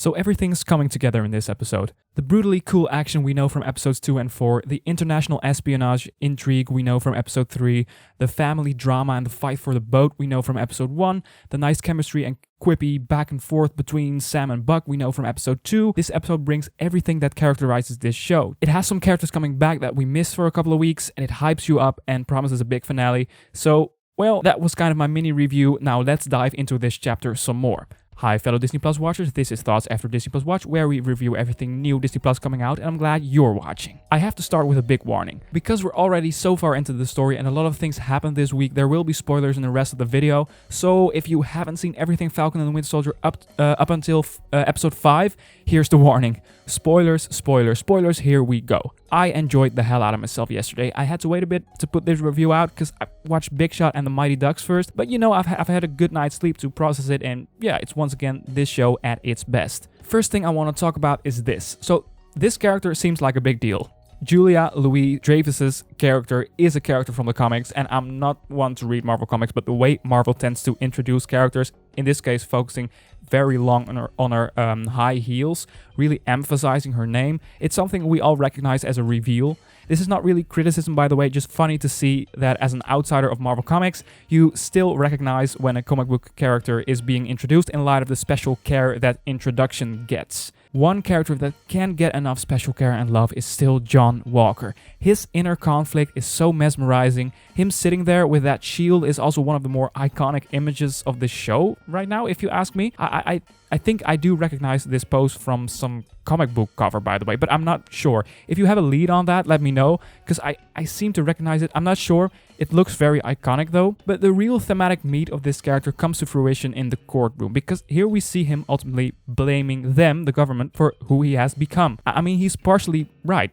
So everything's coming together in this episode. The brutally cool action we know from episodes 2 and 4, the international espionage intrigue we know from episode 3, the family drama and the fight for the boat we know from episode 1, the nice chemistry and quippy back and forth between Sam and Buck we know from episode 2. This episode brings everything that characterizes this show. It has some characters coming back that we missed for a couple of weeks, and it hypes you up and promises a big finale. So, well, that was kind of my mini review. Now let's dive into this chapter some more. Hi fellow Disney Plus watchers, this is Thoughts After Disney Plus Watch, where we review everything new Disney Plus coming out, and I'm glad you're watching. I have to start with a big warning. Because we're already so far into the story and a lot of things happened this week, there will be spoilers in the rest of the video, so if you haven't seen everything Falcon and the Winter Soldier up until episode 5, here's the warning. Spoilers, spoilers, spoilers, here we go. I enjoyed the hell out of myself yesterday. I had to wait a bit to put this review out because I watched Big Shot and the Mighty Ducks first, but you know, I've had a good night's sleep to process it, and yeah, it's once again this show at its best. First thing I want to talk about is this. So this character seems like a big deal. Julia Louis-Dreyfus's character is a character from the comics, and I'm not one to read Marvel comics, but the way Marvel tends to introduce characters, in this case focusing very long on her high heels, really emphasizing her name, it's something we all recognize as a reveal. This is not really criticism, by the way, just funny to see that as an outsider of Marvel Comics, you still recognize when a comic book character is being introduced in light of the special care that introduction gets. One character that can't get enough special care and love is still John Walker. His inner conflict is so mesmerizing. Him sitting there with that shield is also one of the more iconic images of the show right now, if you ask me. I think I do recognize this pose from some comic book cover, by the way, but I'm not sure. If you have a lead on that, let me know, because I seem to recognize it. I'm not sure. It looks very iconic though, but the real thematic meat of this character comes to fruition in the courtroom, because here we see him ultimately blaming them, the government, for who he has become. I mean, he's partially right?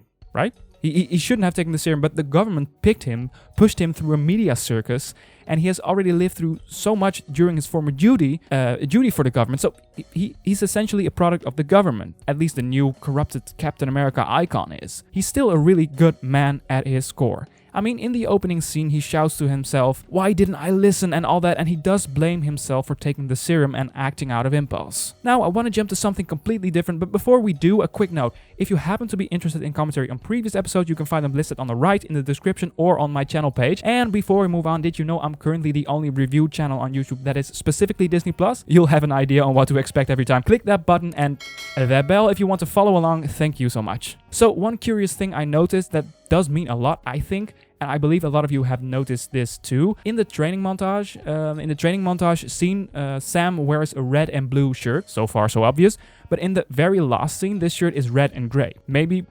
He shouldn't have taken the serum, but the government picked him, pushed him through a media circus, and he has already lived through so much during his former duty for the government. So he's essentially a product of the government. At least the new corrupted Captain America icon is. He's still a really good man at his core. I mean, in the opening scene, he shouts to himself, "Why didn't I listen?" and all that, and he does blame himself for taking the serum and acting out of impulse. Now, I want to jump to something completely different, but before we do, a quick note. If you happen to be interested in commentary on previous episodes, you can find them listed on the right in the description or on my channel page. And before we move on, did you know I'm currently the only review channel on YouTube that is specifically Disney Plus? You'll have an idea on what to expect every time. Click that button and that bell if you want to follow along. Thank you so much. So, one curious thing I noticed that does mean a lot, I think, and I believe a lot of you have noticed this too. In the training montage scene, Sam wears a red and blue shirt. So far, so obvious. But in the very last scene, this shirt is red and gray. Maybe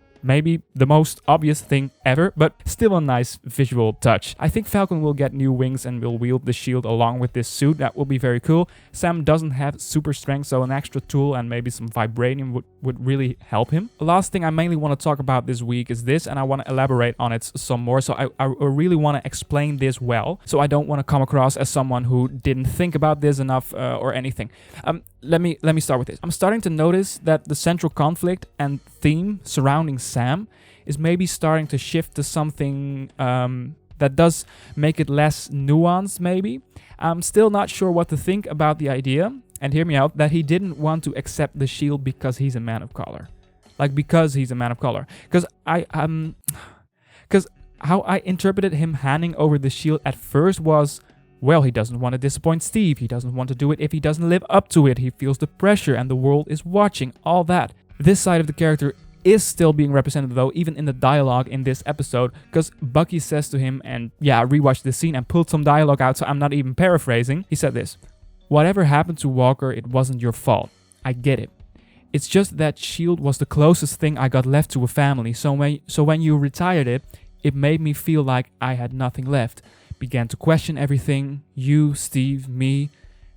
the most obvious thing ever, but still a nice visual touch. I think Falcon will get new wings and will wield the shield along with this suit. That will be very cool. Sam doesn't have super strength, so an extra tool and maybe some vibranium would really help him. The last thing I mainly want to talk about this week is this, and I want to elaborate on it some more. So I really want to explain this well, so I don't want to come across as someone who didn't think about this enough or anything. Let me start with this. I'm starting to notice that the central conflict and theme surrounding Sam is maybe starting to shift to something that does make it less nuanced, maybe. I'm still not sure what to think about the idea, and hear me out, that he didn't want to accept the shield because he's a man of color. Because he's a man of color. Because how I interpreted him handing over the shield at first was, well, he doesn't want to disappoint Steve. He doesn't want to do it if he doesn't live up to it. He feels the pressure and the world is watching, all that. This side of the character is still being represented though, even in the dialogue in this episode, because Bucky says to him, and yeah, I rewatched the scene and pulled some dialogue out, so I'm not even paraphrasing. He said this: "Whatever happened to Walker, it wasn't your fault. I get it. It's just that shield was the closest thing I got left to a family, so when you retired it, it made me feel like I had nothing left. Began to question everything, you, Steve, me."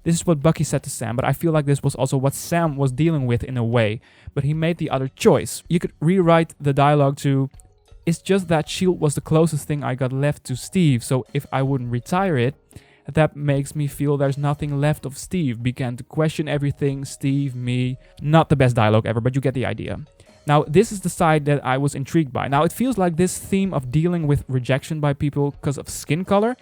This is what Bucky said to Sam, but I feel like this was also what Sam was dealing with in a way, but he made the other choice. You could rewrite the dialogue to, "It's just that shield was the closest thing I got left to Steve, so if I wouldn't retire it, that makes me feel there's nothing left of Steve. Began to question everything, Steve, me." Not the best dialogue ever, but you get the idea. Now, this is the side that I was intrigued by. Now, it feels like this theme of dealing with rejection by people because of skin color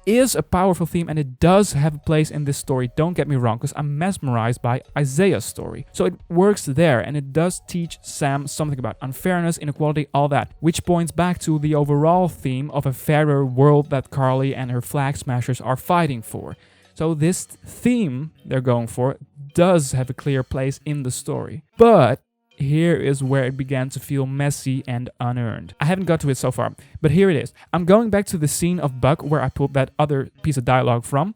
is a powerful theme and it does have a place in this story, don't get me wrong, because I'm mesmerized by Isaiah's story. So it works there, and it does teach Sam something about unfairness, inequality, all that, which points back to the overall theme of a fairer world that Carly and her Flag Smashers are fighting for. So this theme they're going for does have a clear place in the story. But here is where it began to feel messy and unearned. I haven't got to it so far, but here it is. I'm going back to the scene of Buck where I pulled that other piece of dialogue from.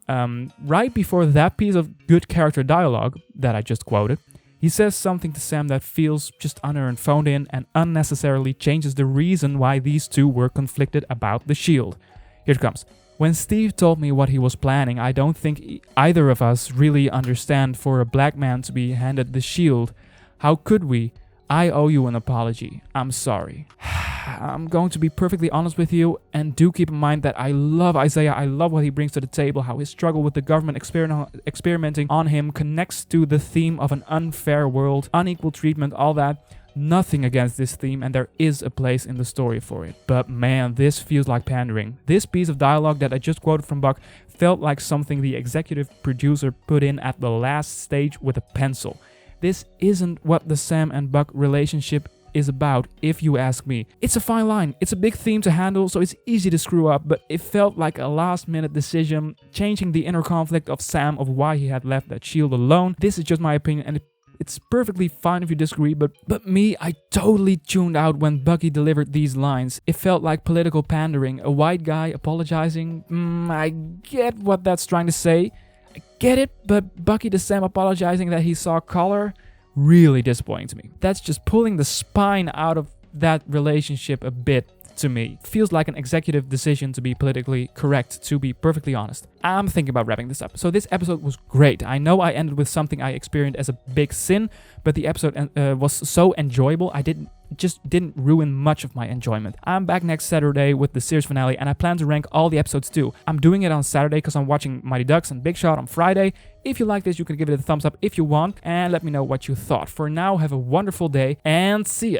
Right before that piece of good character dialogue that I just quoted, he says something to Sam that feels just unearned, phoned in, and unnecessarily changes the reason why these two were conflicted about the shield. Here it comes. When Steve told me what he was planning, I don't think either of us really understand for a black man to be handed the shield. How could we? I owe you an apology. I'm sorry. I'm going to be perfectly honest with you, and do keep in mind that I love Isaiah. I love what he brings to the table, how his struggle with the government experimenting on him connects to the theme of an unfair world, unequal treatment, all that. Nothing against this theme, and there is a place in the story for it. But man, this feels like pandering. This piece of dialogue that I just quoted from Buck felt like something the executive producer put in at the last stage with a pencil. This isn't what the Sam and Buck relationship is about, if you ask me. It's a fine line, it's a big theme to handle, so it's easy to screw up, but it felt like a last-minute decision, changing the inner conflict of Sam of why he had left that shield alone. This is just my opinion, and it's perfectly fine if you disagree, but me, I totally tuned out when Bucky delivered these lines. It felt like political pandering, a white guy apologizing. I get what that's trying to say. I get it, but Bucky to Sam apologizing that he saw color, really disappointing to me. That's just pulling the spine out of that relationship a bit to me. Feels like an executive decision to be politically correct, to be perfectly honest. I'm thinking about wrapping this up. So this episode was great. I know I ended with something I experienced as a big sin, but the episode was so enjoyable. Just didn't ruin much of my enjoyment. I'm back next Saturday with the series finale, and I plan to rank all the episodes too. I'm doing it on Saturday because I'm watching Mighty Ducks and Big Shot on Friday. If you like this, you can give it a thumbs up if you want, and let me know what you thought. For now, have a wonderful day, and see ya!